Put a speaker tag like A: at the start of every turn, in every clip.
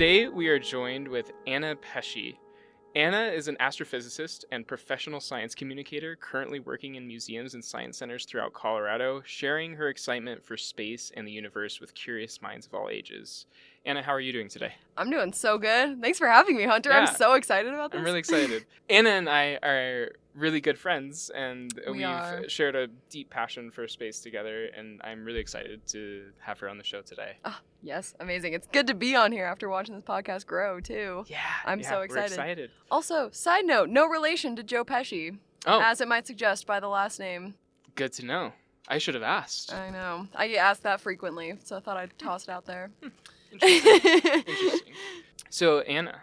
A: Today we are joined with Anna Pesce. Anna is an astrophysicist and professional science communicator currently working in museums and science centers throughout Colorado, sharing her excitement for space and the universe with curious minds of all ages. Anna, how are you doing today?
B: I'm doing so good. Thanks for having me, Hunter.
A: Yeah.
B: I'm so excited about this.
A: I'm really excited. Anna and I are really good friends, and
B: We are.
A: shared a deep passion for space together, and I'm really excited to have her on the show today.
B: Oh, yes, amazing. It's good to be on here after watching this podcast grow, too.
A: Yeah,
B: I'm so
A: we're
B: excited.
A: excited.
B: Also, side note, no relation to Joe Pesci, as it might suggest by the last name.
A: Good to know. I should have asked.
B: I know. I get asked that frequently, so I thought I'd toss it out there.
A: Interesting. So, Anna,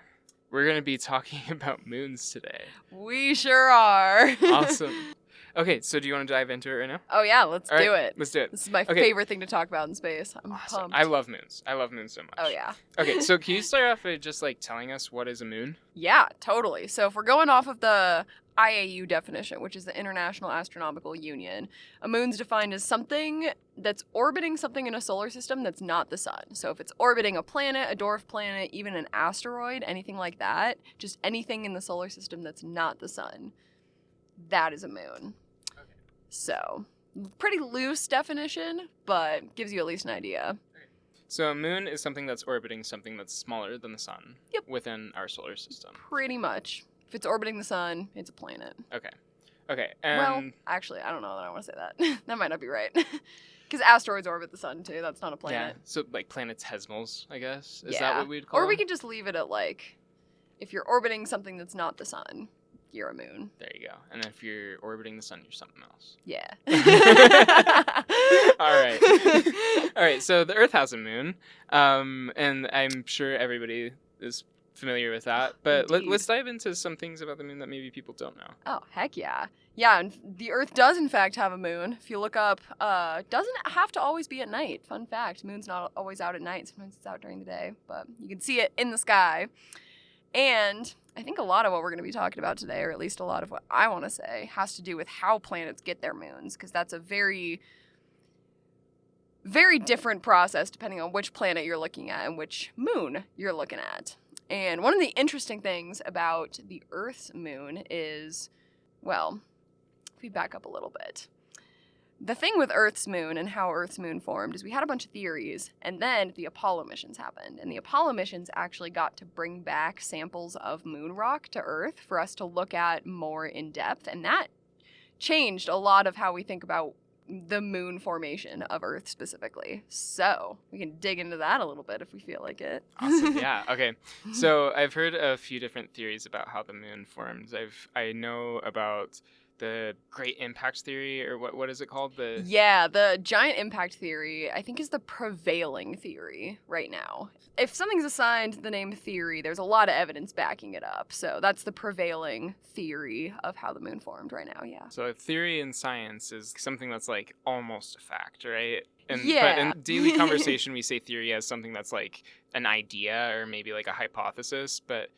A: we're going to be talking about moons today.
B: We sure are.
A: Awesome. Okay, so do you want to dive into it right now?
B: Oh, yeah, let's do it.
A: Let's do it.
B: This is my favorite thing to talk about in space. I'm
A: Awesome.
B: pumped.
A: I love moons. I love moons so much.
B: Oh, yeah.
A: Okay, so can you start off by just telling us what is a moon?
B: Yeah, totally. So if we're going off of the IAU definition, which is the International Astronomical Union, a moon's defined as something that's orbiting something in a solar system that's not the sun. So if it's orbiting a planet, a dwarf planet, even an asteroid, anything like that, just anything in the solar system that's not the sun, that is a moon. Okay. So, pretty loose definition, but gives you at least an idea.
A: So a moon is something that's orbiting something that's smaller than the sun within our solar system.
B: Pretty much. If it's orbiting the sun, it's a planet.
A: Okay. And
B: well, actually, I don't know that I want to say that. That might not be right. Because asteroids orbit the sun, too. That's not a planet.
A: Yeah, so planetesimals, I guess? Is
B: yeah.
A: that what we'd call
B: Or we
A: them?
B: could just leave it at, if you're orbiting something that's not the sun, you're a moon.
A: There you go. And if you're orbiting the sun, you're something else.
B: Yeah.
A: All right, so the Earth has a moon, and I'm sure everybody is familiar with that, but let's dive into some things about the moon that maybe people don't know.
B: Oh, heck yeah. Yeah, and the Earth does in fact have a moon. If you look up, doesn't have to always be at night. Fun fact, moon's not always out at night. Sometimes it's out during the day, but you can see it in the sky. And I think a lot of what we're going to be talking about today, or at least a lot of what I want to say, has to do with how planets get their moons, because that's a very, very different process depending on which planet you're looking at and which moon you're looking at. And one of the interesting things about the Earth's moon is, well, if we back up a little bit, the thing with Earth's moon and how Earth's moon formed is we had a bunch of theories, and then the Apollo missions happened. And the Apollo missions actually got to bring back samples of moon rock to Earth for us to look at more in depth, and that changed a lot of how we think about the moon formation of Earth specifically. So we can dig into that a little bit if we feel like it.
A: Awesome. Yeah. Okay. So I've heard a few different theories about how the moon forms. I know about the Great Impact Theory, or what is it called? The
B: Giant Impact Theory, I think, is the prevailing theory right now. If something's assigned the name theory, there's a lot of evidence backing it up. So that's the prevailing theory of how the moon formed right now, yeah.
A: So a theory in science is something that's almost a fact, right? But
B: Yeah.
A: in daily conversation, we say theory as something that's an idea or maybe a hypothesis. But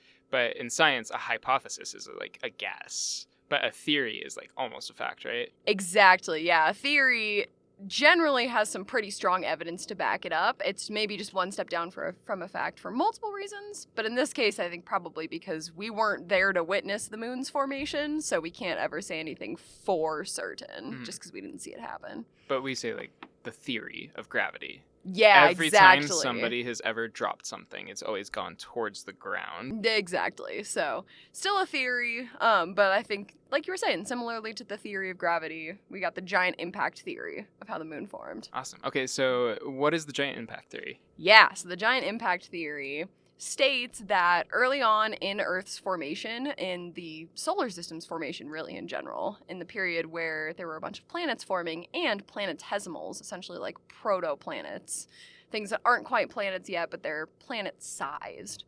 A: in science, a hypothesis is a guess. But a theory is almost a fact, right?
B: Exactly, yeah. A theory generally has some pretty strong evidence to back it up. It's maybe just one step down from a fact for multiple reasons. But in this case, I think probably because we weren't there to witness the moon's formation, so we can't ever say anything for certain, just because we didn't see it happen.
A: But we say, the theory of gravity.
B: Yeah,
A: Every time somebody has ever dropped something, it's always gone towards the ground.
B: Exactly. So, still a theory, but I think, like you were saying, similarly to the theory of gravity, we got the giant impact theory of how the moon formed.
A: Awesome. Okay, so what is the giant impact theory?
B: Yeah, so the giant impact theory states that early on in Earth's formation, in the solar system's formation really in general, in the period where there were a bunch of planets forming and planetesimals, essentially like protoplanets, things that aren't quite planets yet, but they're planet-sized.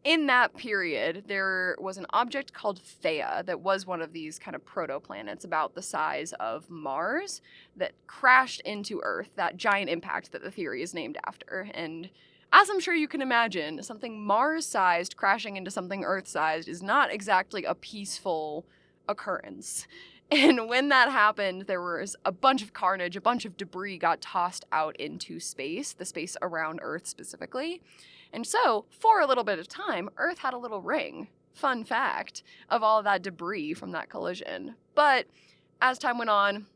B: In that period, there was an object called Theia that was one of these kind of protoplanets about the size of Mars that crashed into Earth, that giant impact that the theory is named after. And as I'm sure you can imagine, something Mars-sized crashing into something Earth-sized is not exactly a peaceful occurrence. And when that happened, there was a bunch of carnage, a bunch of debris got tossed out into space, the space around Earth specifically. And so, for a little bit of time, Earth had a little ring, fun fact, of all that debris from that collision. But as time went on,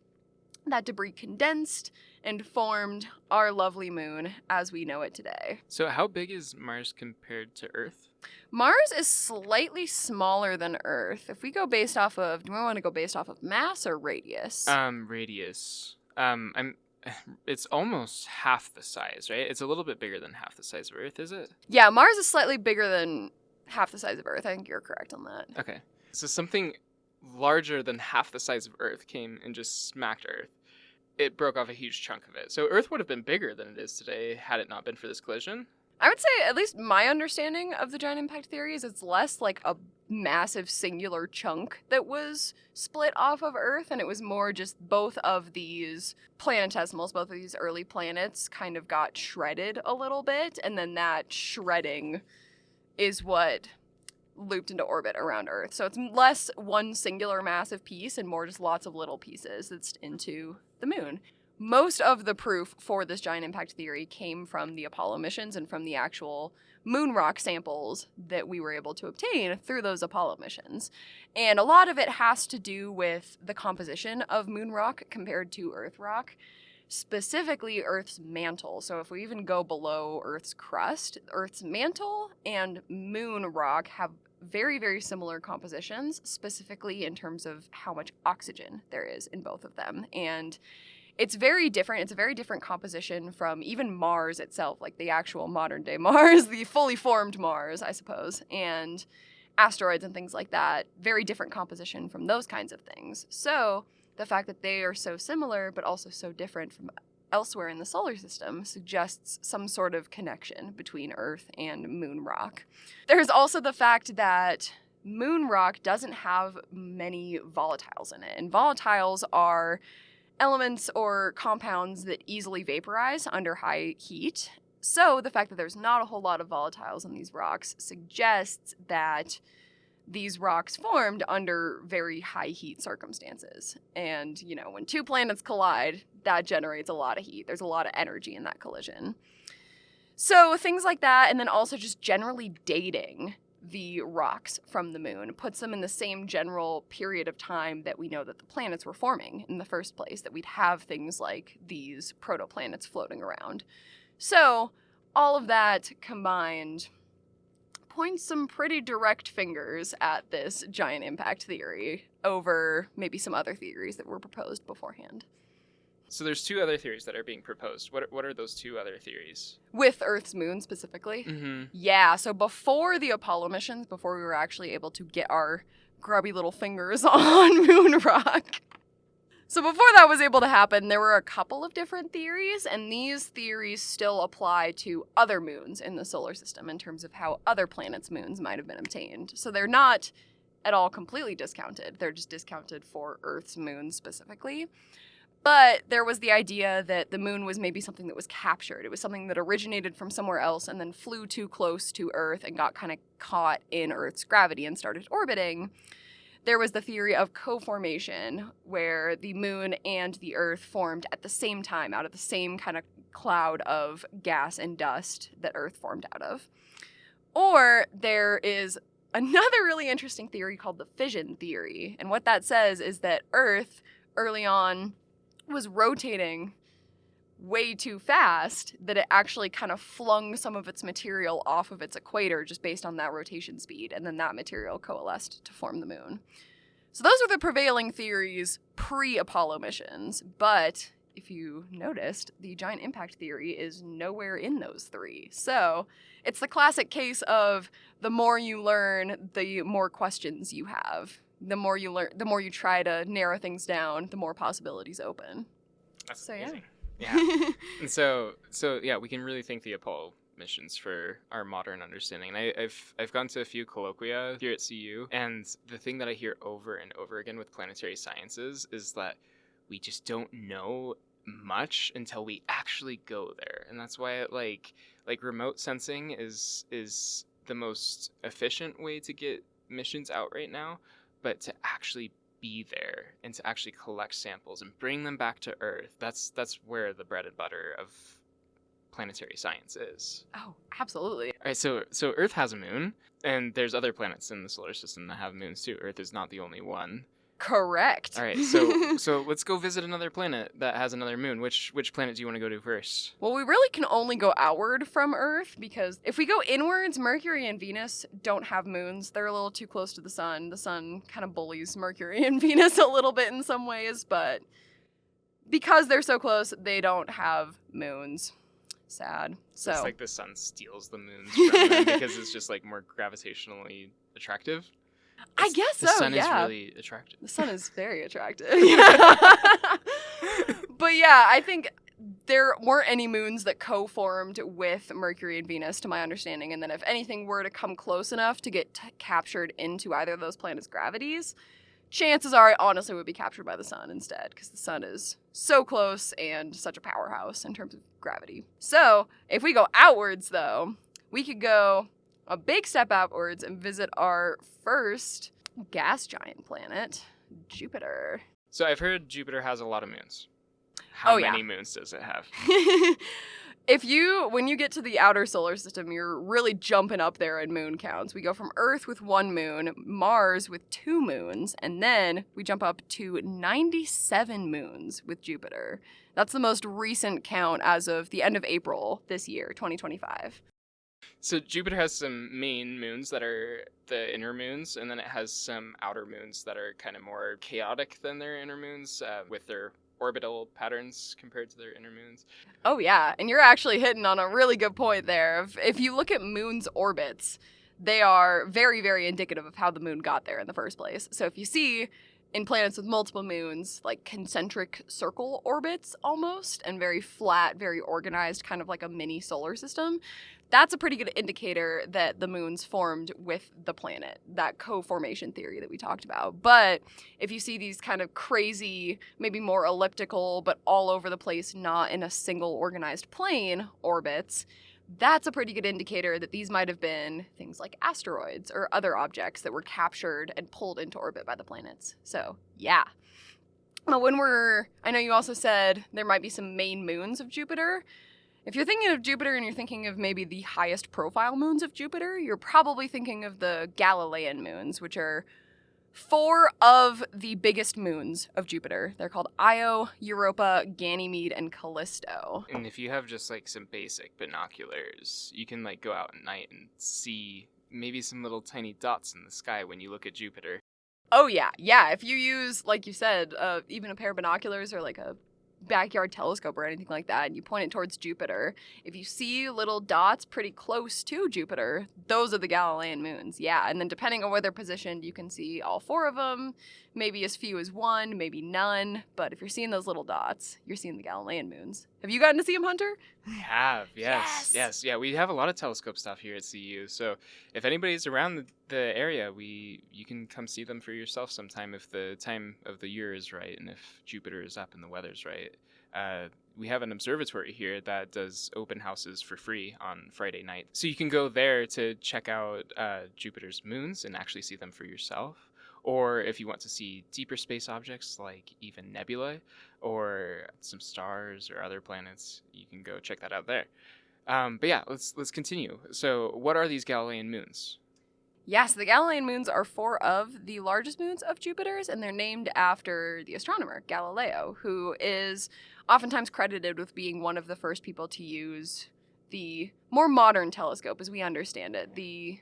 B: that debris condensed and formed our lovely moon as we know it today.
A: So how big is Mars compared to Earth?
B: Mars is slightly smaller than Earth. If we go based off of, do we want to go based off of mass or radius?
A: Radius. It's almost half the size, right? It's a little bit bigger than half the size of Earth, is it?
B: Yeah, Mars is slightly bigger than half the size of Earth. I think you're correct on that.
A: Okay. So something larger than half the size of Earth came and just smacked Earth. It broke off a huge chunk of it. So Earth would have been bigger than it is today had it not been for this collision.
B: I would say, at least my understanding of the giant impact theory is it's less like a massive singular chunk that was split off of Earth, and it was more just both of these planetesimals, both of these early planets kind of got shredded a little bit, and then that shredding is what looped into orbit around Earth. So it's less one singular massive piece and more just lots of little pieces that's into the moon. Most of the proof for this giant impact theory came from the Apollo missions and from the actual moon rock samples that we were able to obtain through those Apollo missions. And a lot of it has to do with the composition of moon rock compared to Earth rock, specifically Earth's mantle. So if we even go below Earth's crust, Earth's mantle and moon rock have very, very similar compositions, specifically in terms of how much oxygen there is in both of them. And it's very different. It's a very different composition from even Mars itself, like the actual modern day Mars, the fully formed Mars, I suppose, and asteroids and things like that. Very different composition from those kinds of things. So the fact that they are so similar, but also so different from elsewhere in the solar system suggests some sort of connection between Earth and moon rock. There's also the fact that moon rock doesn't have many volatiles in it, and volatiles are elements or compounds that easily vaporize under high heat. So the fact that there's not a whole lot of volatiles in these rocks suggests that these rocks formed under very high heat circumstances. And, you know, when two planets collide, that generates a lot of heat. There's a lot of energy in that collision. So things like that, and then also just generally dating the rocks from the moon puts them in the same general period of time that we know that the planets were forming in the first place, that we'd have things like these protoplanets floating around. So all of that combined points some pretty direct fingers at this giant impact theory over maybe some other theories that were proposed beforehand.
A: So there's two other theories that are being proposed. What are those two other theories?
B: With Earth's moon specifically?
A: Mm-hmm.
B: Yeah, so before the Apollo missions, before we were actually able to get our grubby little fingers on moon rock. So before that was able to happen, there were a couple of different theories, and these theories still apply to other moons in the solar system in terms of how other planets' moons might have been obtained. So they're not at all completely discounted. They're just discounted for Earth's moon specifically. But there was the idea that the moon was maybe something that was captured. It was something that originated from somewhere else and then flew too close to Earth and got kind of caught in Earth's gravity and started orbiting. There was the theory of co-formation, where the moon and the Earth formed at the same time out of the same kind of cloud of gas and dust that Earth formed out of. Or there is another really interesting theory called the fission theory. And what that says is that Earth, early on, was rotating way too fast, that it actually kind of flung some of its material off of its equator just based on that rotation speed, and then that material coalesced to form the moon. So those are the prevailing theories pre-Apollo missions, but if you noticed, the giant impact theory is nowhere in those three. So it's the classic case of the more you learn, the more questions you have. The more you learn, the more you try to narrow things down, the more possibilities open.
A: That's
B: so,
A: amazing. Yeah. And so yeah, we can really thank the Apollo missions for our modern understanding. And I've gone to a few colloquia here at CU, and the thing that I hear over and over again with planetary sciences is that we just don't know much until we actually go there. And that's why like remote sensing is the most efficient way to get missions out right now. But to actually be there and to actually collect samples and bring them back to Earth, that's where the bread and butter planetary science is.
B: Oh, absolutely.
A: All right, so Earth has a moon, and there's other planets in the solar system that have moons too. Earth is not the only one.
B: Correct.
A: All right, so let's go visit another planet that has another moon. Which planet do you want to go to first?
B: Well, we really can only go outward from Earth, because if we go inwards, Mercury and Venus don't have moons. They're a little too close to the sun. The sun kind of bullies Mercury and Venus a little bit in some ways, but because they're so close, they don't have moons. Sad. So
A: It's like the sun steals the moons from them because it's just like more gravitationally attractive.
B: I guess so,
A: The sun is
B: yeah.
A: really attractive.
B: The sun is very attractive. But yeah, I think there weren't any moons that co-formed with Mercury and Venus, to my understanding. And then if anything were to come close enough to get captured into either of those planets' gravities, chances are it honestly would be captured by the sun instead, because the sun is so close and such a powerhouse in terms of gravity. So if we go outwards, though, we could go a big step outwards and visit our first gas giant planet, Jupiter.
A: So I've heard Jupiter has a lot of moons. How
B: Oh, yeah.
A: many moons does it have?
B: When you get to the outer solar system, you're really jumping up there in moon counts. We go from Earth with 1 moon, Mars with 2 moons, and then we jump up to 97 moons with Jupiter. That's the most recent count as of the end of April this year, 2025.
A: So Jupiter has some main moons that are the inner moons, and then it has some outer moons that are kind of more chaotic than their inner moons, with their orbital patterns compared to their inner moons.
B: Oh yeah, and you're actually hitting on a really good point there. If you look at moons' orbits, they are very, very indicative of how the moon got there in the first place. So if you see in planets with multiple moons, like concentric circle orbits almost, and very flat, very organized, kind of like a mini solar system, that's a pretty good indicator that the moons formed with the planet, that co-formation theory that we talked about. But if you see these kind of crazy, maybe more elliptical, but all over the place, not in a single organized plane orbits, that's a pretty good indicator that these might have been things like asteroids or other objects that were captured and pulled into orbit by the planets. So, yeah. I know you also said there might be some main moons of Jupiter. If you're thinking of Jupiter and you're thinking of maybe the highest profile moons of Jupiter, you're probably thinking of the Galilean moons, which are 4 of the biggest moons of Jupiter. They're called Io, Europa, Ganymede, and Callisto.
A: And if you have just like some basic binoculars, you can like go out at night and see maybe some little tiny dots in the sky when you look at Jupiter.
B: Oh yeah. If you use, like you said, even a pair of binoculars or like a backyard telescope or anything like that, and you point it towards Jupiter, if you see little dots pretty close to Jupiter, those are the Galilean moons. Yeah, and then depending on where they're positioned, you can see all 4 of them, maybe as few as 1, maybe none, but if you're seeing those little dots, you're seeing the Galilean moons. Have you gotten to see them, Hunter?
A: I have, yes. Yeah, we have a lot of telescope stuff here at CU, so if anybody's around the area, you can come see them for yourself sometime if the time of the year is right and if Jupiter is up and the weather's right. We have an observatory here that does open houses for free on Friday night, so you can go there to check out Jupiter's moons and actually see them for yourself. Or if you want to see deeper space objects like even nebulae or some stars or other planets, you can go check that out there. But yeah, let's continue. So what are these Galilean moons?
B: Yes, the Galilean moons are 4 of the largest moons of Jupiter's, and they're named after the astronomer Galileo, who is oftentimes credited with being one of the first people to use the more modern telescope, as we understand it, the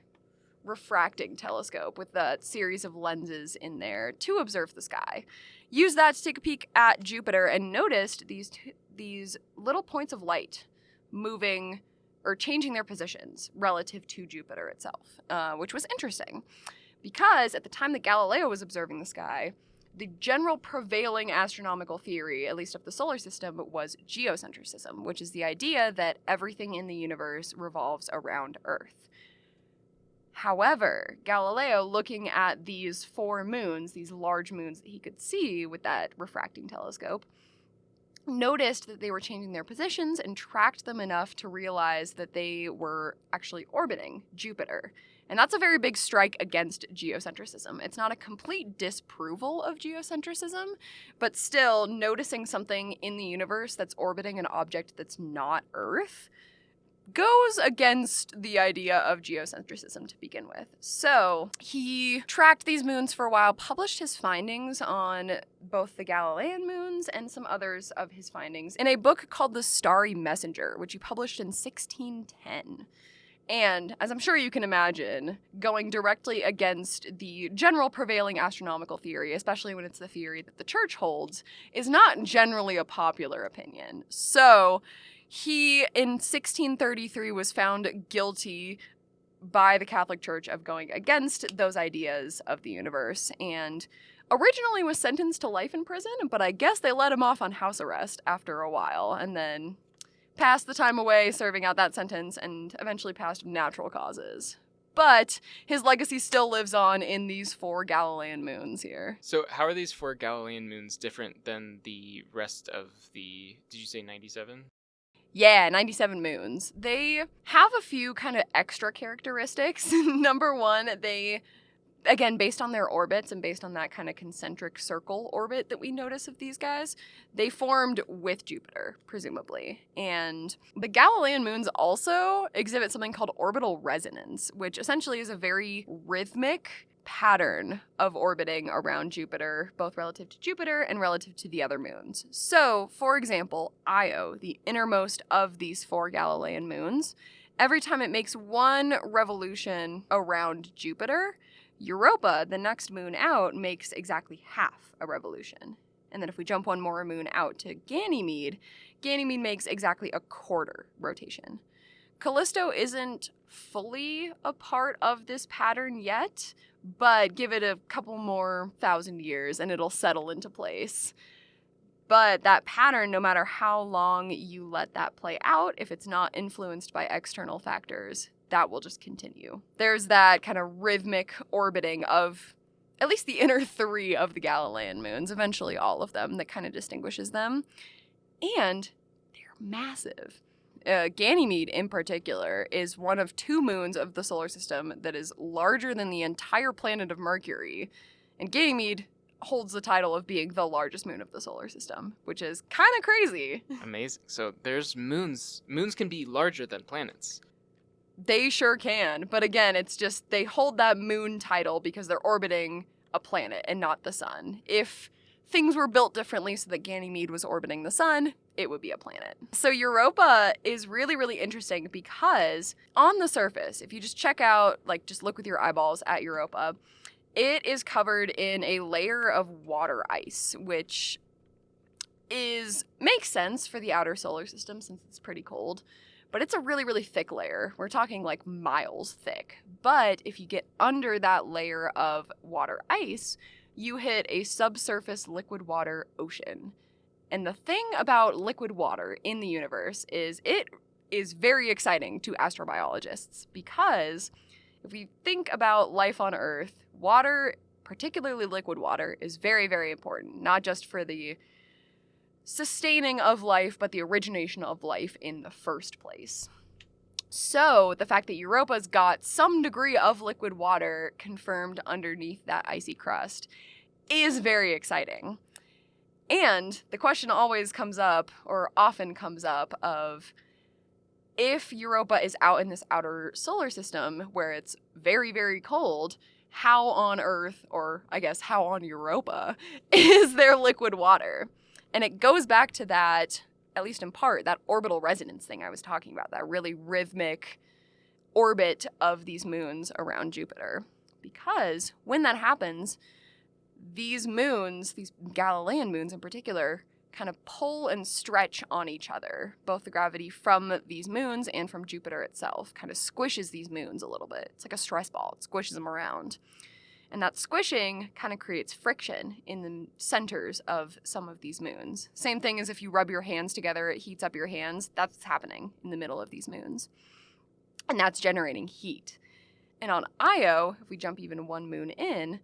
B: refracting telescope with that series of lenses in there to observe the sky. Used that to take a peek at Jupiter and noticed these little points of light moving or changing their positions relative to Jupiter itself, which was interesting because at the time that Galileo was observing the sky, the general prevailing astronomical theory, at least of the solar system, was geocentrism, which is the idea that everything in the universe revolves around Earth. However, Galileo, looking at these 4 moons, these large moons that he could see with that refracting telescope, noticed that they were changing their positions and tracked them enough to realize that they were actually orbiting Jupiter. And that's a very big strike against geocentrism. It's not a complete disapproval of geocentrism, but still noticing something in the universe that's orbiting an object that's not Earth goes against the idea of geocentrism to begin with. So he tracked these moons for a while, published his findings on both the Galilean moons and some others of his findings in a book called The Starry Messenger, which he published in 1610. And, as I'm sure you can imagine, going directly against the general prevailing astronomical theory, especially when it's the theory that the church holds, is not generally a popular opinion. So he, in 1633, was found guilty by the Catholic Church of going against those ideas of the universe, and originally was sentenced to life in prison, but I guess they let him off on house arrest after a while, and then passed the time away serving out that sentence, and eventually passed of natural causes. But his legacy still lives on in these 4 Galilean moons here.
A: So how are these 4 Galilean moons different than the rest of the, did you say 97?
B: Yeah, 97 moons. They have a few kind of extra characteristics. Number one, they, again, based on their orbits and based on that kind of concentric circle orbit that we notice of these guys, they formed with Jupiter, presumably. And the Galilean moons also exhibit something called orbital resonance, which essentially is a very rhythmic pattern of orbiting around Jupiter, both relative to Jupiter and relative to the other moons. So, for example, Io, the innermost of these 4 Galilean moons, every time it makes one revolution around Jupiter, Europa, the next moon out, makes exactly half a revolution. And then if we jump one more moon out to Ganymede, Ganymede makes exactly a quarter rotation. Callisto isn't fully a part of this pattern yet, but give it a couple more 1,000 years and it'll settle into place. But that pattern, no matter how long you let that play out, if it's not influenced by external factors, that will just continue. There's that kind of rhythmic orbiting of at least the inner 3 of the Galilean moons, eventually all of them, that kind of distinguishes them. And they're massive. Ganymede, in particular, is one of 2 moons of the solar system that is larger than the entire planet of Mercury. And Ganymede holds the title of being the largest moon of the solar system, which is kind of crazy.
A: Amazing. So there's moons. Moons can be larger than planets.
B: They sure can. But again, it's just they hold that moon title because they're orbiting a planet and not the sun. If things were built differently so that Ganymede was orbiting the sun, it would be a planet. So Europa is really, really interesting because on the surface, if you just check out, like just look with your eyeballs at Europa, it is covered in a layer of water ice, which makes sense for the outer solar system since it's pretty cold. But it's a really, really thick layer. We're talking like miles thick. But if you get under that layer of water ice, you hit a subsurface liquid water ocean. And the thing about liquid water in the universe is it is very exciting to astrobiologists because if we think about life on Earth, water, particularly liquid water, is very, very important, not just for the sustaining of life, but the origination of life in the first place. So the fact that Europa's got some degree of liquid water confirmed underneath that icy crust is very exciting. And the question always comes up, or often comes up, of if Europa is out in this outer solar system where it's very, very cold, how on Earth, or I guess how on Europa, is there liquid water? And it goes back to that, at least in part, that orbital resonance thing I was talking about, that really rhythmic orbit of these moons around Jupiter. Because when that happens, these moons, these Galilean moons in particular, kind of pull and stretch on each other. Both the gravity from these moons and from Jupiter itself kind of squishes these moons a little bit. It's like a stress ball. It squishes them around. And that squishing kind of creates friction in the centers of some of these moons. Same thing as if you rub your hands together, it heats up your hands. That's what's happening in the middle of these moons. And that's generating heat. And on Io, if we jump even 1 moon in,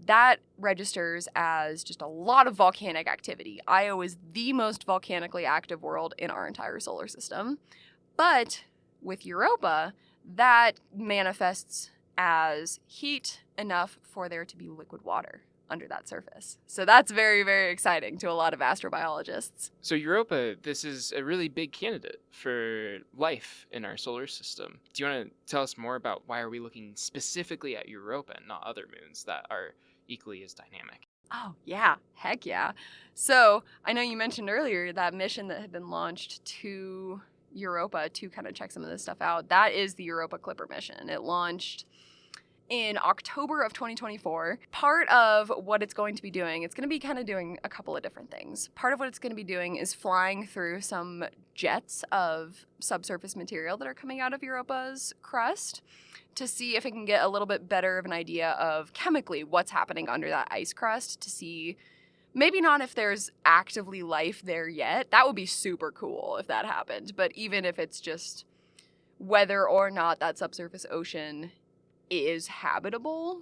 B: that registers as just a lot of volcanic activity. Io is the most volcanically active world in our entire solar system. But with Europa, that manifests as heat enough for there to be liquid water under that surface. So that's very, very exciting to a lot of astrobiologists.
A: So Europa, this is a really big candidate for life in our solar system. Do you want to tell us more about why are we looking specifically at Europa and not other moons that are equally as dynamic?
B: Oh, yeah. Heck yeah. So I know you mentioned earlier that mission that had been launched to Europa to kind of check some of this stuff out. That is the Europa Clipper mission. It launched in October of 2024. Part of what it's going to be doing, it's going to be kind of doing a couple of different things. Part of what it's going to be doing is flying through some jets of subsurface material that are coming out of Europa's crust to see if it can get a little bit better of an idea of chemically what's happening under that ice crust, to see maybe not if there's actively life there yet. That would be super cool if that happened. But even if it's just whether or not that subsurface ocean is habitable,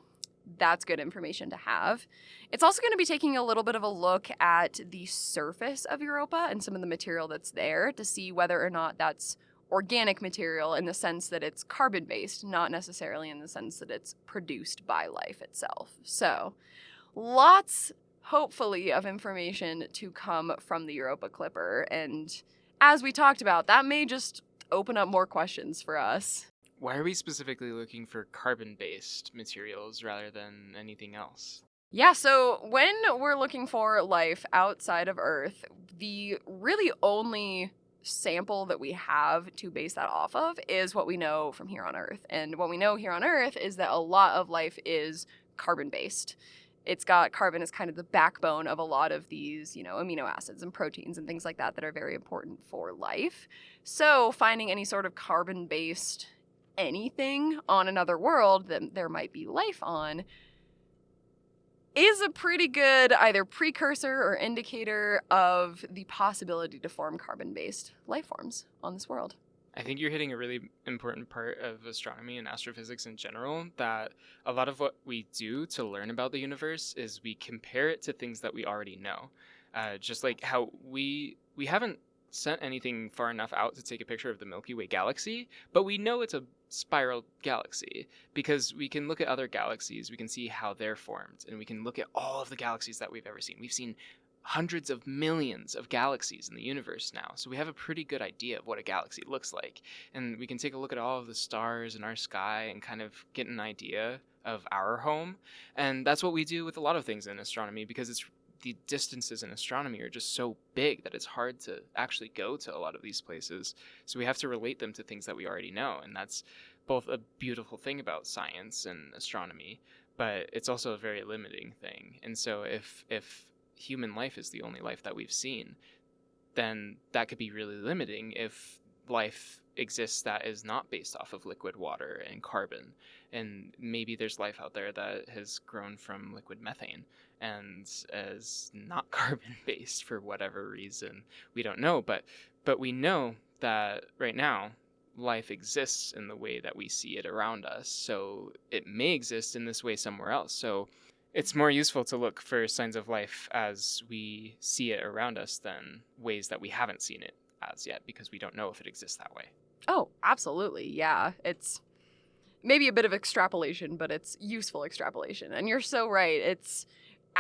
B: that's good information to have. It's also going to be taking a little bit of a look at the surface of Europa and some of the material that's there to see whether or not that's organic material in the sense that it's carbon-based, not necessarily in the sense that it's produced by life itself. So, lots, hopefully, of information to come from the Europa Clipper. And as we talked about, that may just open up more questions for us.
A: Why are we specifically looking for carbon-based materials rather than anything else?
B: Yeah, so when we're looking for life outside of Earth, the really only sample that we have to base that off of is what we know from here on Earth. And what we know here on Earth is that a lot of life is carbon-based. It's got carbon as kind of the backbone of a lot of these, amino acids and proteins and things like that that are very important for life. So finding any sort of carbon-based anything on another world that there might be life on is a pretty good either precursor or indicator of the possibility to form carbon-based life forms on this world.
A: I think you're hitting a really important part of astronomy and astrophysics in general, that a lot of what we do to learn about the universe is we compare it to things that we already know. Just like how we haven't sent anything far enough out to take a picture of the Milky Way galaxy, but we know it's a spiral galaxy because we can look at other galaxies, we can see how they're formed, and we can look at all of the galaxies that we've ever seen. We've seen hundreds of millions of galaxies in the universe now, so we have a pretty good idea of what a galaxy looks like, and we can take a look at all of the stars in our sky and kind of get an idea of our home. And that's what we do with a lot of things in astronomy, because the distances in astronomy are just so big that it's hard to actually go to a lot of these places. So we have to relate them to things that we already know. And that's both a beautiful thing about science and astronomy, but it's also a very limiting thing. And so if human life is the only life that we've seen, then that could be really limiting if life exists that is not based off of liquid water and carbon. And maybe there's life out there that has grown from liquid methane and is not carbon based for whatever reason. We don't know, but we know that right now life exists in the way that we see it around us. So it may exist in this way somewhere else. So it's more useful to look for signs of life as we see it around us than ways that we haven't seen it as yet, because we don't know if it exists that way.
B: Oh, absolutely. Yeah. It's maybe a bit of extrapolation, but it's useful extrapolation. And you're so right. It's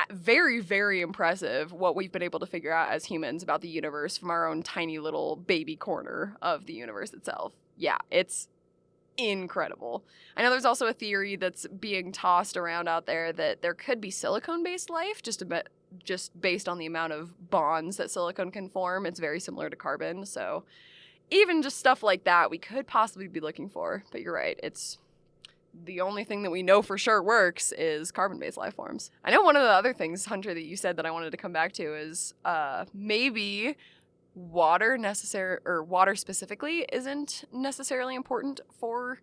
B: very, very impressive what we've been able to figure out as humans about the universe from our own tiny little baby corner of the universe itself. Yeah, it's incredible. I know there's also a theory that's being tossed around out there that there could be silicone-based life, just based on the amount of bonds that silicone can form. It's very similar to carbon, so even just stuff like that we could possibly be looking for. But you're right, it's the only thing that we know for sure works is carbon-based life forms. I know one of the other things, Hunter, that you said that I wanted to come back to is maybe water specifically isn't necessarily important for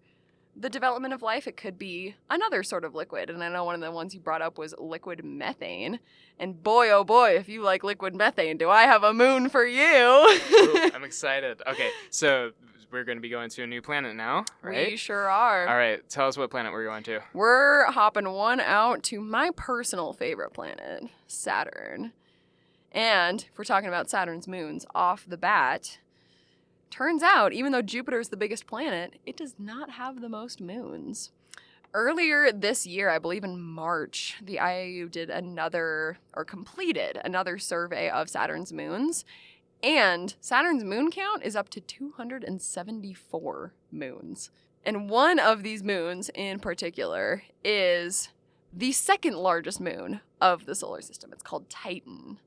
B: the development of life. It could be another sort of liquid. And I know one of the ones you brought up was liquid methane. And boy, oh boy, if you like liquid methane, do I have a moon for you.
A: Ooh, I'm excited. Okay, so we're going to be going to a new planet now, right?
B: We sure are.
A: All right, tell us what planet we're going to.
B: We're hopping one out to my personal favorite planet, Saturn. And if we're talking about Saturn's moons off the bat, turns out, even though Jupiter is the biggest planet, it does not have the most moons. Earlier this year, I believe in March, the IAU did completed another survey of Saturn's moons, and Saturn's moon count is up to 274 moons. And one of these moons in particular is the second largest moon of the solar system. It's called Titan.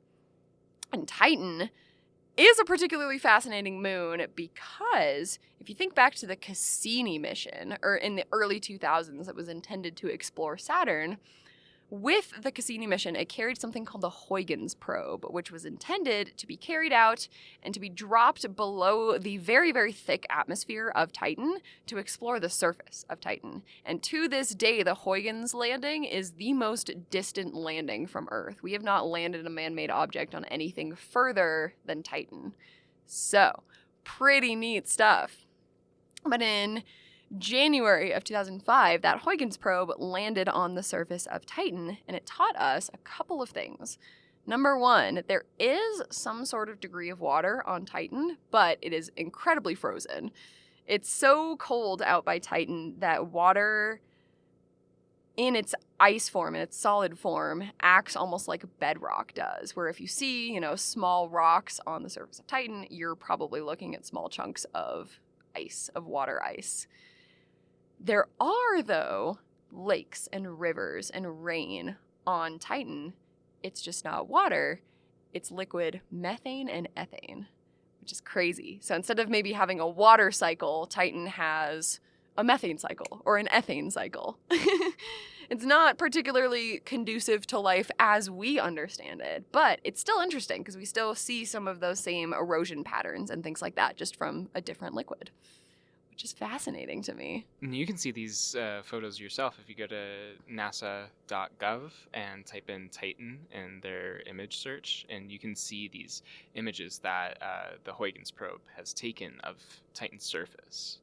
B: And Titan is a particularly fascinating moon because if you think back to the Cassini mission, or in the early 2000s that was intended to explore Saturn, with the Cassini mission, it carried something called the Huygens probe, which was intended to be carried out and to be dropped below the very, very thick atmosphere of Titan to explore the surface of Titan. And to this day, the Huygens landing is the most distant landing from Earth. We have not landed a man-made object on anything further than Titan. So, pretty neat stuff. But in January of 2005, that Huygens probe landed on the surface of Titan, and it taught us a couple of things. Number one, there is some sort of degree of water on Titan, but it is incredibly frozen. It's so cold out by Titan that water in its ice form, in its solid form, acts almost like bedrock does, where if you see, small rocks on the surface of Titan, you're probably looking at small chunks of ice, of water ice. There are, though, lakes and rivers and rain on Titan. It's just not water. It's liquid methane and ethane, which is crazy. So instead of maybe having a water cycle, Titan has a methane cycle or an ethane cycle. It's not particularly conducive to life as we understand it, but it's still interesting because we still see some of those same erosion patterns and things like that just from a different liquid, which is fascinating to me.
A: And you can see these photos yourself if you go to nasa.gov and type in Titan in their image search, and you can see these images that the Huygens probe has taken of Titan's surface.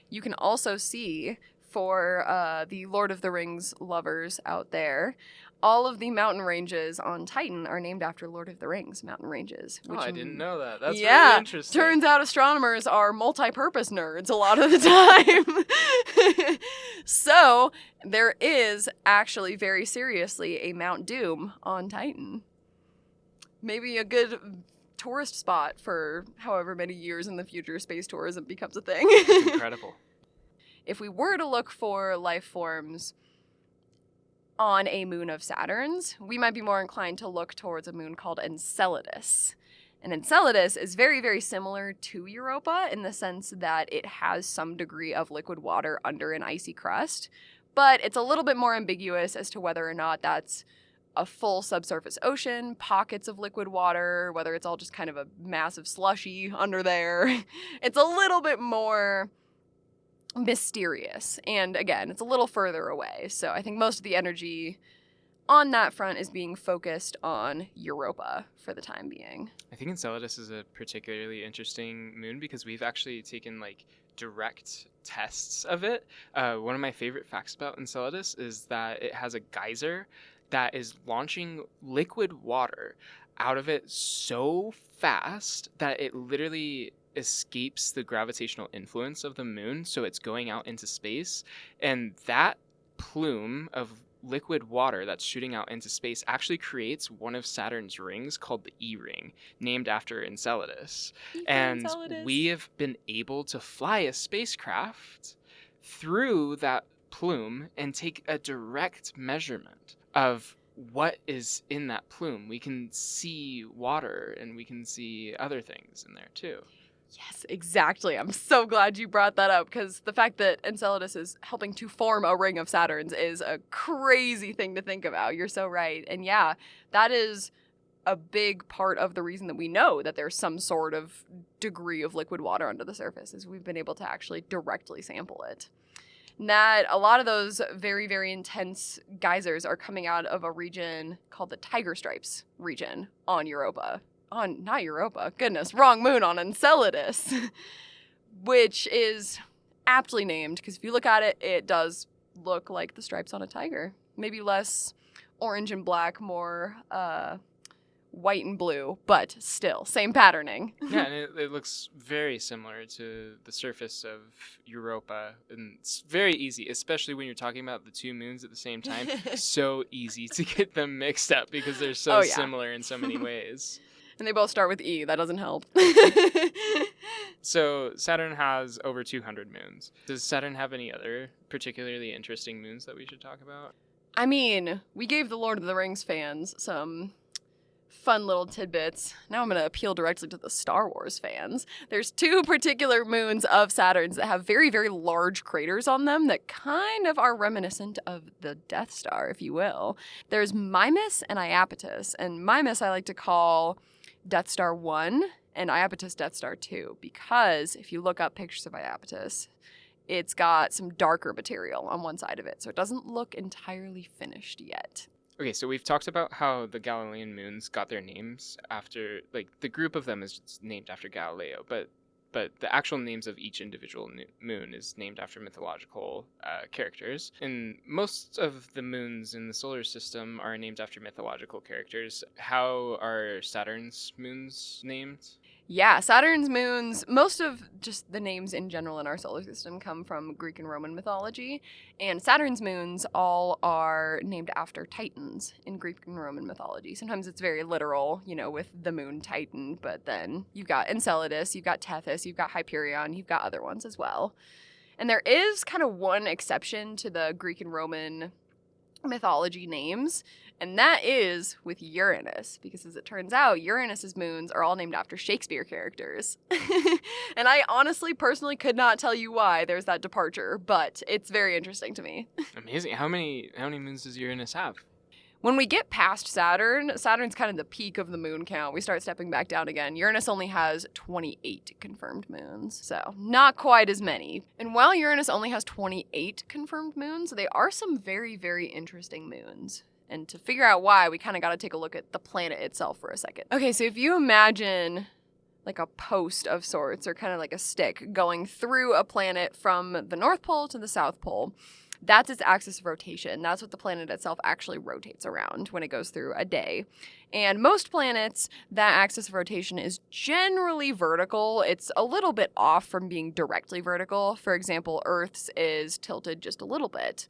B: You can also see, for the Lord of the Rings lovers out there, all of the mountain ranges on Titan are named after Lord of the Rings mountain ranges.
A: I didn't know that. That's really interesting.
B: Turns out astronomers are multi-purpose nerds a lot of the time. So there is actually very seriously a Mount Doom on Titan. Maybe a good tourist spot for however many years in the future space tourism becomes a thing.
A: It's incredible.
B: If we were to look for life forms on a moon of Saturn's, we might be more inclined to look towards a moon called Enceladus. And Enceladus is very, very similar to Europa in the sense that it has some degree of liquid water under an icy crust, but it's a little bit more ambiguous as to whether or not that's a full subsurface ocean, pockets of liquid water, whether it's all just kind of a massive slushy under there. It's a little bit more mysterious. And again, it's a little further away. So I think most of the energy on that front is being focused on Europa for the time being.
A: I think Enceladus is a particularly interesting moon because we've actually taken direct tests of it. One of my favorite facts about Enceladus is that it has a geyser that is launching liquid water out of it so fast that it literally escapes the gravitational influence of the moon, so it's going out into space, and that plume of liquid water that's shooting out into space actually creates one of Saturn's rings called the E-ring, named after Enceladus. And we have been able to fly a spacecraft through that plume and take a direct measurement of what is in that plume. We can see water and we can see other things in there too.
B: Yes, exactly. I'm so glad you brought that up because the fact that Enceladus is helping to form a ring of Saturn's is a crazy thing to think about. You're so right. And yeah, that is a big part of the reason that we know that there's some sort of degree of liquid water under the surface is we've been able to actually directly sample it. And that a lot of those very, very intense geysers are coming out of a region called the Tiger Stripes region on Europa. Not Europa, goodness, wrong moon, on Enceladus, which is aptly named because if you look at it, it does look like the stripes on a tiger. Maybe less orange and black, more white and blue, but still, same patterning.
A: Yeah, and it looks very similar to the surface of Europa. And it's very easy, especially when you're talking about the two moons at the same time. So easy to get them mixed up because they're so similar in so many ways.
B: And they both start with E. That doesn't help.
A: So Saturn has over 200 moons. Does Saturn have any other particularly interesting moons that we should talk about?
B: I mean, we gave the Lord of the Rings fans some fun little tidbits. Now I'm going to appeal directly to the Star Wars fans. There's 2 particular moons of Saturn's that have very, very large craters on them that kind of are reminiscent of the Death Star, if you will. There's Mimas and Iapetus. And Mimas I like to call Death Star 1 and Iapetus Death Star 2, because if you look up pictures of Iapetus, it's got some darker material on one side of it, so it doesn't look entirely finished yet.
A: Okay, so we've talked about how the Galilean moons got their names after, like, the group of them is named after Galileo, but the actual names of each individual moon is named after mythological characters. And most of the moons in the solar system are named after mythological characters. How are Saturn's moons named?
B: Yeah, Saturn's moons, most of just the names in general in our solar system come from Greek and Roman mythology, and Saturn's moons all are named after Titans in Greek and Roman mythology. Sometimes it's very literal, you know, with the moon Titan, but then you've got Enceladus, you've got Tethys, you've got Hyperion, you've got other ones as well. And there is kind of one exception to the Greek and Roman mythology names, and that is with Uranus, because as it turns out, Uranus's moons are all named after Shakespeare characters. And I honestly, personally could not tell you why there's that departure, but it's very interesting to me.
A: Amazing. How many moons does Uranus have?
B: When we get past Saturn, Saturn's kind of the peak of the moon count. We start stepping back down again. Uranus only has 28 confirmed moons, so not quite as many. And while Uranus only has 28 confirmed moons, they are some very, very interesting moons. And to figure out why, we kind of got to take a look at the planet itself for a second. Okay, so if you imagine like a post of sorts, or kind of like a stick going through a planet from the North Pole to the South Pole, that's its axis of rotation. That's what the planet itself actually rotates around when it goes through a day. And most planets, that axis of rotation is generally vertical. It's a little bit off from being directly vertical. For example, Earth's is tilted just a little bit.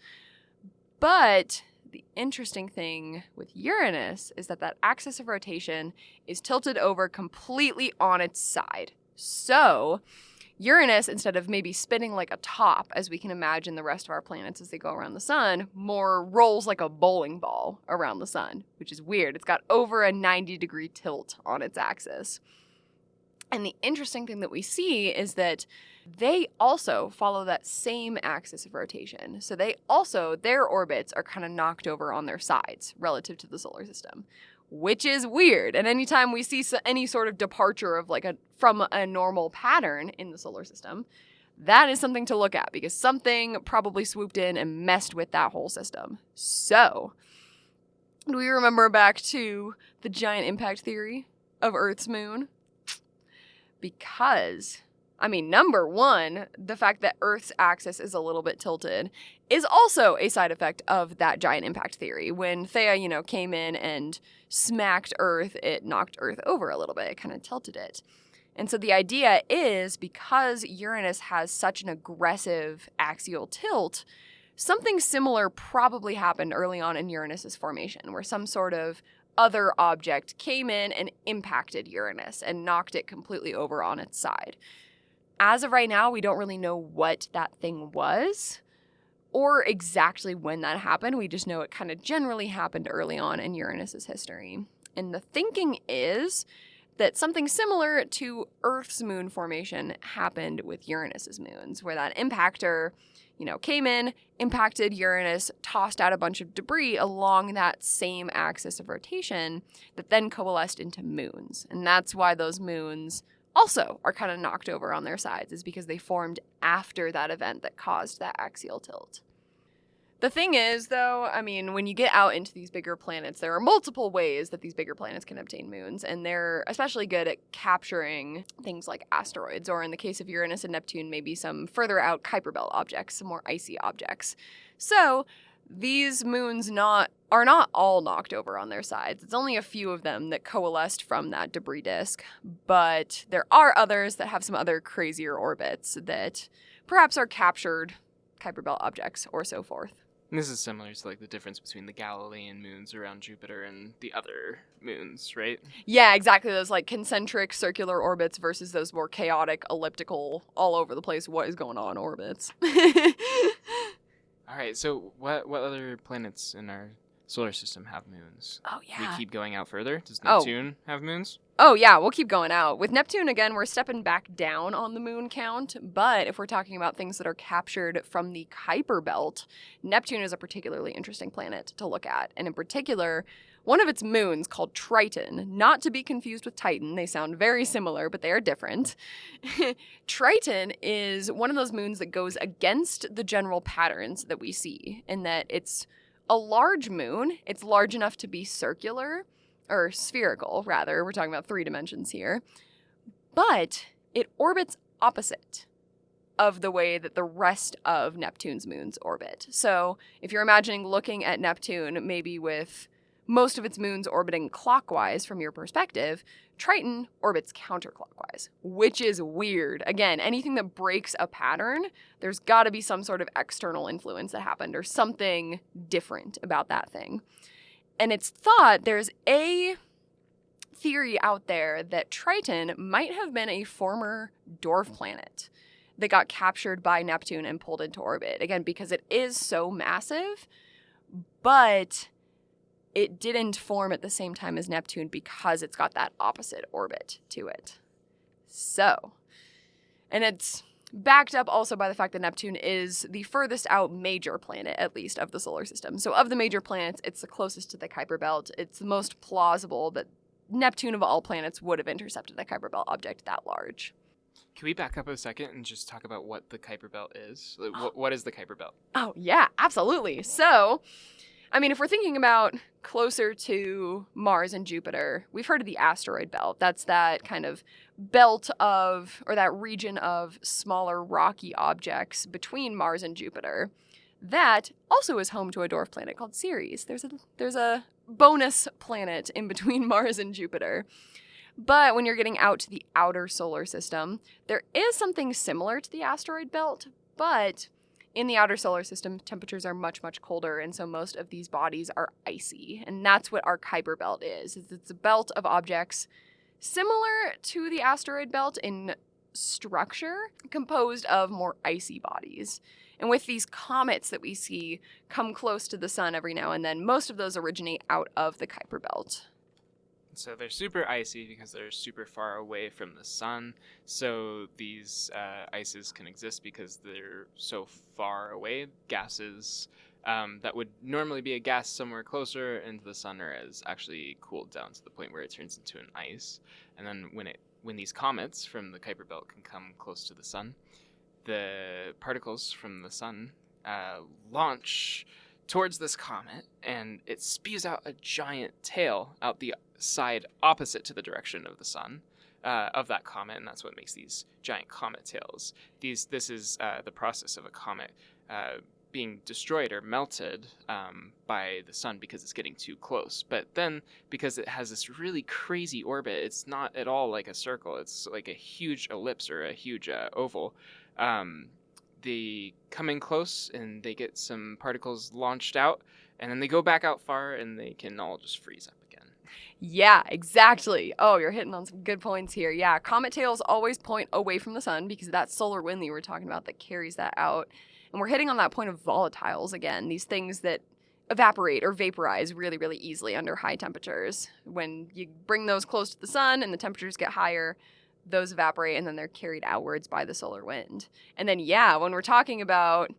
B: But the interesting thing with Uranus is that that axis of rotation is tilted over completely on its side. So Uranus, instead of maybe spinning like a top, as we can imagine the rest of our planets as they go around the sun, more rolls like a bowling ball around the sun, which is weird. It's got over a 90-degree tilt on its axis. And the interesting thing that we see is that they also follow that same axis of rotation. So their orbits are kind of knocked over on their sides relative to the solar system, which is weird. And anytime we see any sort of departure of from a normal pattern in the solar system, that is something to look at, because something probably swooped in and messed with that whole system. So, do we remember back to the giant impact theory of Earth's moon? Because, number one, the fact that Earth's axis is a little bit tilted is also a side effect of that giant impact theory. When Theia, came in and smacked Earth, it knocked Earth over a little bit. It kind of tilted it. And so the idea is, because Uranus has such an aggressive axial tilt, something similar probably happened early on in Uranus's formation, where some sort of other object came in and impacted Uranus and knocked it completely over on its side. As of right now, we don't really know what that thing was or exactly when that happened. We just know it kind of generally happened early on in Uranus's history. And the thinking is that something similar to Earth's moon formation happened with Uranus's moons, where that impactor, came in, impacted Uranus, tossed out a bunch of debris along that same axis of rotation that then coalesced into moons. And that's why those moons also are kind of knocked over on their sides, is because they formed after that event that caused that axial tilt. The thing is, though, when you get out into these bigger planets, there are multiple ways that these bigger planets can obtain moons, and they're especially good at capturing things like asteroids, or in the case of Uranus and Neptune, maybe some further out Kuiper Belt objects, some more icy objects. So these moons not are not all knocked over on their sides. It's only a few of them that coalesced from that debris disk, but there are others that have some other crazier orbits that perhaps are captured Kuiper Belt objects or so forth.
A: And this is similar to like the difference between the Galilean moons around Jupiter and the other moons, right?
B: Yeah, exactly. Those like concentric circular orbits versus those more chaotic elliptical, all over the place, what is going on orbits.
A: All right, so what other planets in our solar system have moons?
B: Oh, yeah.
A: We keep going out further. Does Neptune have moons?
B: Oh, yeah, we'll keep going out. With Neptune, again, we're stepping back down on the moon count, but if we're talking about things that are captured from the Kuiper Belt, Neptune is a particularly interesting planet to look at. And in particular, one of its moons, called Triton, not to be confused with Titan. They sound very similar, but they are different. Triton is one of those moons that goes against the general patterns that we see, in that it's a large moon. It's large enough to be circular, or spherical, rather. We're talking about 3 dimensions here. But it orbits opposite of the way that the rest of Neptune's moons orbit. So if you're imagining looking at Neptune maybe with most of its moons orbiting clockwise from your perspective, Triton orbits counterclockwise, which is weird. Again, anything that breaks a pattern, there's got to be some sort of external influence that happened or something different about that thing. And it's thought there's a theory out there that Triton might have been a former dwarf planet that got captured by Neptune and pulled into orbit. Again, because it is so massive, but it didn't form at the same time as Neptune because it's got that opposite orbit to it. So, and it's backed up also by the fact that Neptune is the furthest out major planet, at least, of the solar system. So of the major planets, it's the closest to the Kuiper Belt. It's the most plausible that Neptune of all planets would have intercepted a Kuiper Belt object that large.
A: Can we back up a second and just talk about what the Kuiper Belt is? Like, what is the Kuiper Belt?
B: Oh, yeah, absolutely. So, I mean, if we're thinking about closer to Mars and Jupiter, we've heard of the asteroid belt. That's that kind of belt of, or that region of smaller rocky objects between Mars and Jupiter. That also is home to a dwarf planet called Ceres. There's a bonus planet in between Mars and Jupiter. But when you're getting out to the outer solar system, there is something similar to the asteroid belt, but in the outer solar system, temperatures are much, much colder, and so most of these bodies are icy. And that's what our Kuiper Belt is. It's a belt of objects similar to the asteroid belt in structure, composed of more icy bodies. And with these comets that we see come close to the sun every now and then, most of those originate out of the Kuiper Belt.
A: So they're super icy because they're super far away from the sun. So these ices can exist because they're so far away. Gases that would normally be a gas somewhere closer into the sun are actually cooled down to the point where it turns into an ice. And then when these comets from the Kuiper Belt can come close to the sun, the particles from the sun launch towards this comet, and it spews out a giant tail out the side opposite to the direction of the sun of that comet, and that's what makes these giant comet tails. This is the process of a comet being destroyed or melted by the sun because it's getting too close. But then, because it has this really crazy orbit, it's not at all like a circle. It's like a huge ellipse or a huge oval. They come in close and they get some particles launched out, and then they go back out far and they can all just freeze up again.
B: Yeah, exactly. Oh, you're hitting on some good points here. Yeah, comet tails always point away from the sun because of that solar wind that you were talking about that carries that out. And we're hitting on that point of volatiles again, these things that evaporate or vaporize really, really easily under high temperatures. When you bring those close to the sun and the temperatures get higher, those evaporate and then they're carried outwards by the solar wind. And then, yeah, when we're talking about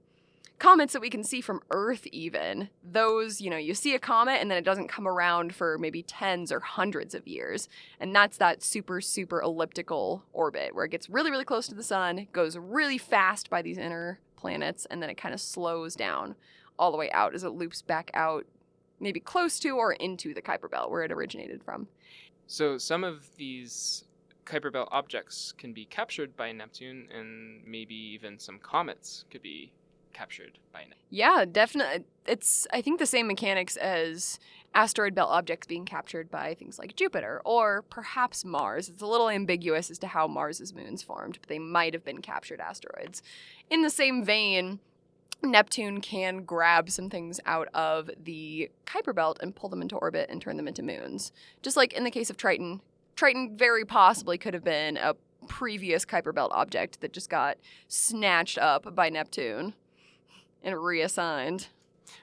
B: comets that we can see from Earth even, those, you see a comet and then it doesn't come around for maybe tens or hundreds of years. And that's that super, super elliptical orbit where it gets really, really close to the sun, goes really fast by these inner planets, and then it kind of slows down all the way out as it loops back out maybe close to or into the Kuiper Belt where it originated from.
A: So some of these Kuiper Belt objects can be captured by Neptune, and maybe even some comets could be captured by now.
B: Yeah, definitely. It's, I think, the same mechanics as asteroid belt objects being captured by things like Jupiter or perhaps Mars. It's a little ambiguous as to how Mars's moons formed, but they might have been captured asteroids. In the same vein, Neptune can grab some things out of the Kuiper Belt and pull them into orbit and turn them into moons. Just like in the case of Triton. Triton very possibly could have been a previous Kuiper Belt object that just got snatched up by Neptune and reassigned.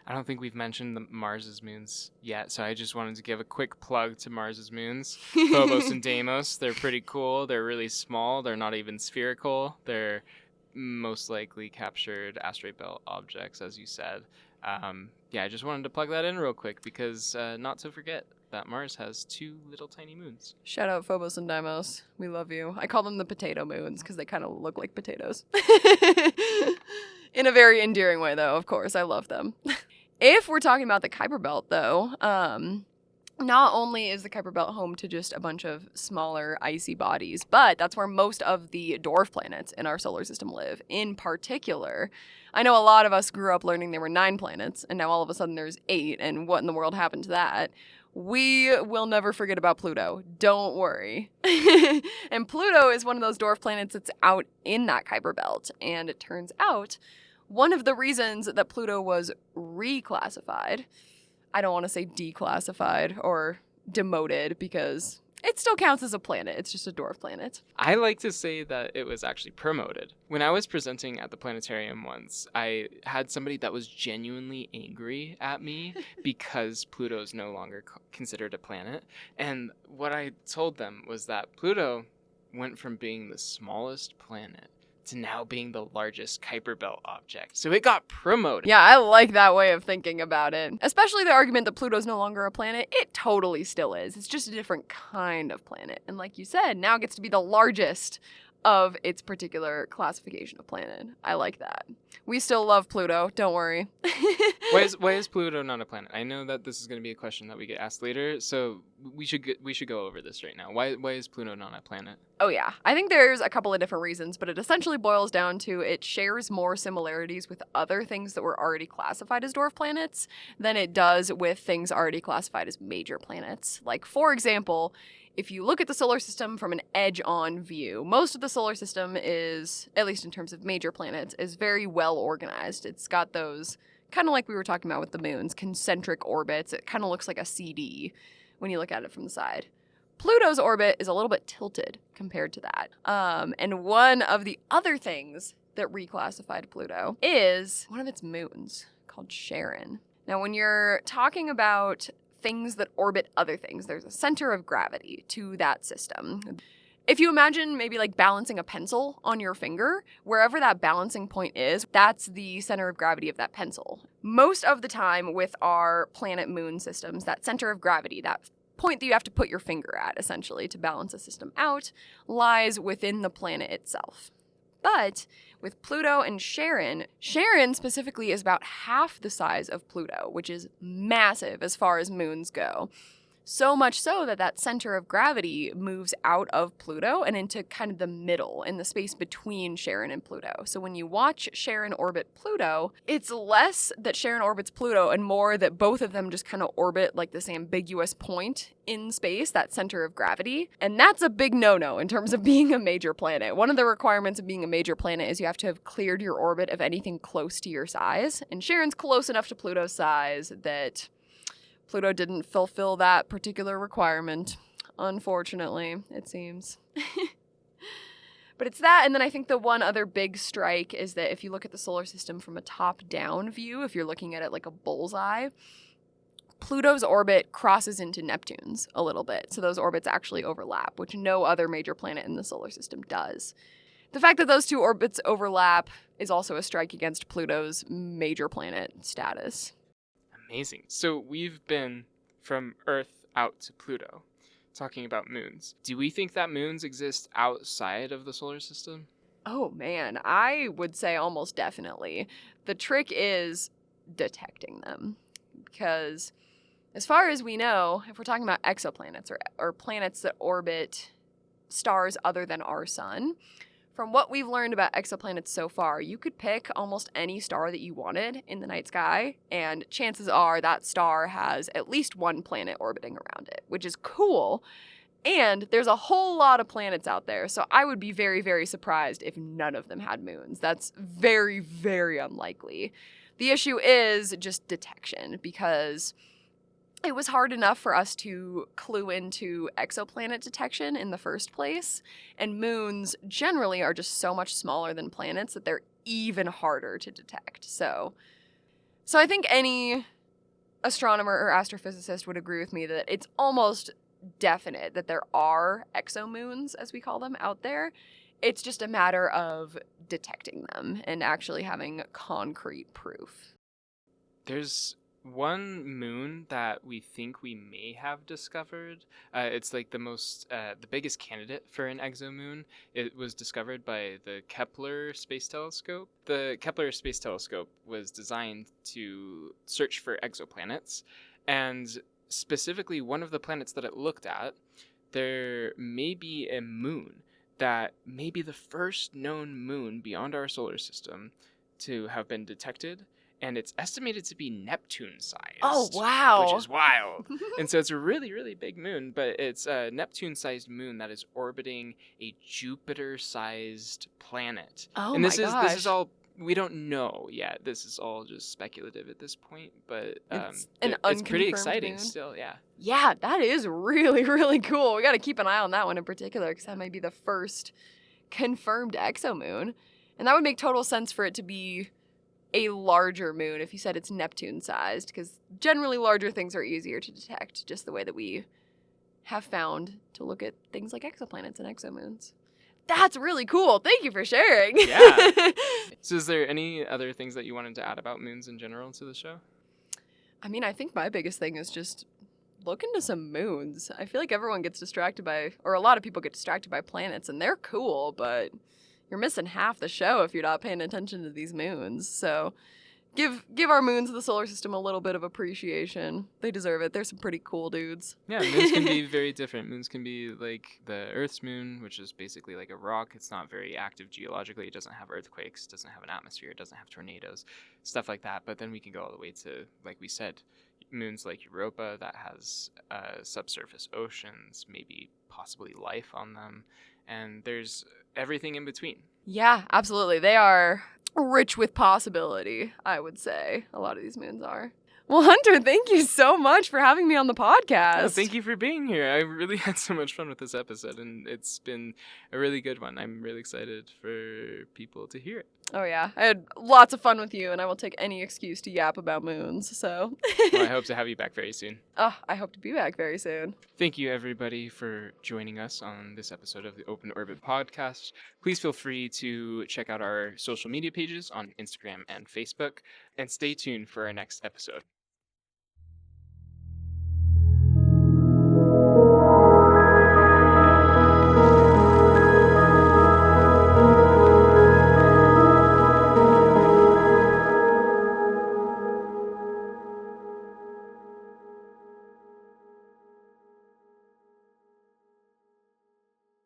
A: I don't think we've mentioned the Mars's moons yet, so I just wanted to give a quick plug to Mars's moons. Phobos and Deimos, they're pretty cool. They're really small. They're not even spherical. They're most likely captured asteroid belt objects, as you said. I just wanted to plug that in real quick because not to forget that Mars has 2 little tiny moons.
B: Shout out Phobos and Deimos. We love you. I call them the potato moons because they kind of look like potatoes. In a very endearing way, though, of course. I love them. If we're talking about the Kuiper Belt, though, not only is the Kuiper Belt home to just a bunch of smaller icy bodies, but that's where most of the dwarf planets in our solar system live. In particular, I know a lot of us grew up learning there were 9 planets, and now all of a sudden there's 8, and what in the world happened to that? We will never forget about Pluto. Don't worry. And Pluto is one of those dwarf planets that's out in that Kuiper Belt. And it turns out one of the reasons that Pluto was reclassified, I don't want to say declassified or demoted because it still counts as a planet. It's just a dwarf planet.
A: I like to say that it was actually promoted. When I was presenting at the planetarium once, I had somebody that was genuinely angry at me because Pluto is no longer considered a planet. And what I told them was that Pluto went from being the smallest planet to now being the largest Kuiper Belt object. So it got promoted.
B: Yeah, I like that way of thinking about it. Especially the argument that Pluto's no longer a planet. It totally still is. It's just a different kind of planet. And like you said, now it gets to be the largest of its particular classification of planet. I like that. We still love Pluto, don't worry.
A: Why is Pluto not a planet? I know that this is going to be a question that we get asked later, so we should go over this right now. Why is Pluto not a planet?
B: Oh yeah, I think there's a couple of different reasons, but it essentially boils down to it shares more similarities with other things that were already classified as dwarf planets than it does with things already classified as major planets. Like, for example, if you look at the solar system from an edge-on view, most of the solar system is, at least in terms of major planets, is very well organized. It's got those, kind of like we were talking about with the moons, concentric orbits. It kind of looks like a CD when you look at it from the side. Pluto's orbit is a little bit tilted compared to that. And one of the other things that reclassified Pluto is one of its moons called Charon. Now, when you're talking about things that orbit other things, there's a center of gravity to that system. If you imagine maybe like balancing a pencil on your finger, wherever that balancing point is, that's the center of gravity of that pencil. Most of the time with our planet-moon systems, that center of gravity, that point that you have to put your finger at, essentially, to balance a system out, lies within the planet itself. But with Pluto and Charon specifically is about half the size of Pluto, which is massive as far as moons go. So much so that that center of gravity moves out of Pluto and into kind of the middle, in the space between Charon and Pluto. So when you watch Charon orbit Pluto, it's less that Charon orbits Pluto and more that both of them just kind of orbit like this ambiguous point in space, that center of gravity. And that's a big no-no in terms of being a major planet. One of the requirements of being a major planet is you have to have cleared your orbit of anything close to your size. And Charon's close enough to Pluto's size that Pluto didn't fulfill that particular requirement, unfortunately, it seems. But it's that, and then I think the one other big strike is that if you look at the solar system from a top-down view, if you're looking at it like a bullseye, Pluto's orbit crosses into Neptune's a little bit, so those orbits actually overlap, which no other major planet in the solar system does. The fact that those two orbits overlap is also a strike against Pluto's major planet status.
A: Amazing. So we've been from Earth out to Pluto, talking about moons. Do we think that moons exist outside of the solar system?
B: Oh man, I would say almost definitely. The trick is detecting them. Because as far as we know, if we're talking about exoplanets or planets that orbit stars other than our sun, from what we've learned about exoplanets so far, you could pick almost any star that you wanted in the night sky, and chances are that star has at least one planet orbiting around it, which is cool. And there's a whole lot of planets out there, so I would be very, very surprised if none of them had moons. That's very, very unlikely. The issue is just detection, because it was hard enough for us to clue into exoplanet detection in the first place, and moons generally are just so much smaller than planets that they're even harder to detect. So I think any astronomer or astrophysicist would agree with me that it's almost definite that there are exomoons, as we call them, out there. It's just a matter of detecting them and actually having concrete proof.
A: There's one moon that we think we may have discovered. It's like the biggest candidate for an exomoon. It was discovered by the Kepler Space Telescope. The Kepler Space Telescope was designed to search for exoplanets, and specifically one of the planets that it looked at, there may be a moon that may be the first known moon beyond our solar system to have been detected. And it's estimated to be Neptune-sized.
B: Oh, wow.
A: Which is wild. And so it's a really, really big moon, but it's a Neptune-sized moon that is orbiting a Jupiter-sized planet.
B: Oh,
A: and
B: my
A: this
B: gosh.
A: is all, we don't know yet. This is all just speculative at this point, but
B: It's an
A: it's pretty
B: unconfirmed
A: exciting
B: moon.
A: still, yeah.
B: Yeah, that is really, really cool. We got to keep an eye on that one in particular, because that might be the first confirmed exomoon. And that would make total sense for it to be a larger moon if you said it's Neptune-sized, because generally larger things are easier to detect, just the way that we have found to look at things like exoplanets and exomoons. That's really cool. Thank you for sharing.
A: Yeah. So is there any other things that you wanted to add about moons in general to the show?
B: I mean, I think my biggest thing is just look into some moons. I feel like everyone gets distracted by, or a lot of people get distracted by planets, and they're cool, but you're missing half the show if you're not paying attention to these moons. So give our moons of the solar system a little bit of appreciation. They deserve it. They're some pretty cool dudes.
A: Yeah, moons can be very different. Moons can be like the Earth's moon, which is basically like a rock. It's not very active geologically. It doesn't have earthquakes, doesn't have an atmosphere, it doesn't have tornadoes, stuff like that. But then we can go all the way to, like we said, moons like Europa that has subsurface oceans, maybe possibly life on them. And there's everything in between.
B: Yeah, absolutely. They are rich with possibility, I would say. A lot of these moons are. Well, Hunter, thank you so much for having me on the podcast.
A: Oh, thank you for being here. I really had so much fun with this episode, and it's been a really good one. I'm really excited for people to hear it.
B: Oh, yeah. I had lots of fun with you, and I will take any excuse to yap about moons, so.
A: Well, I hope to have you back very soon.
B: Oh, I hope to be back very soon.
A: Thank you, everybody, for joining us on this episode of the Open Orbit podcast. Please feel free to check out our social media pages on Instagram and Facebook, and stay tuned for our next episode.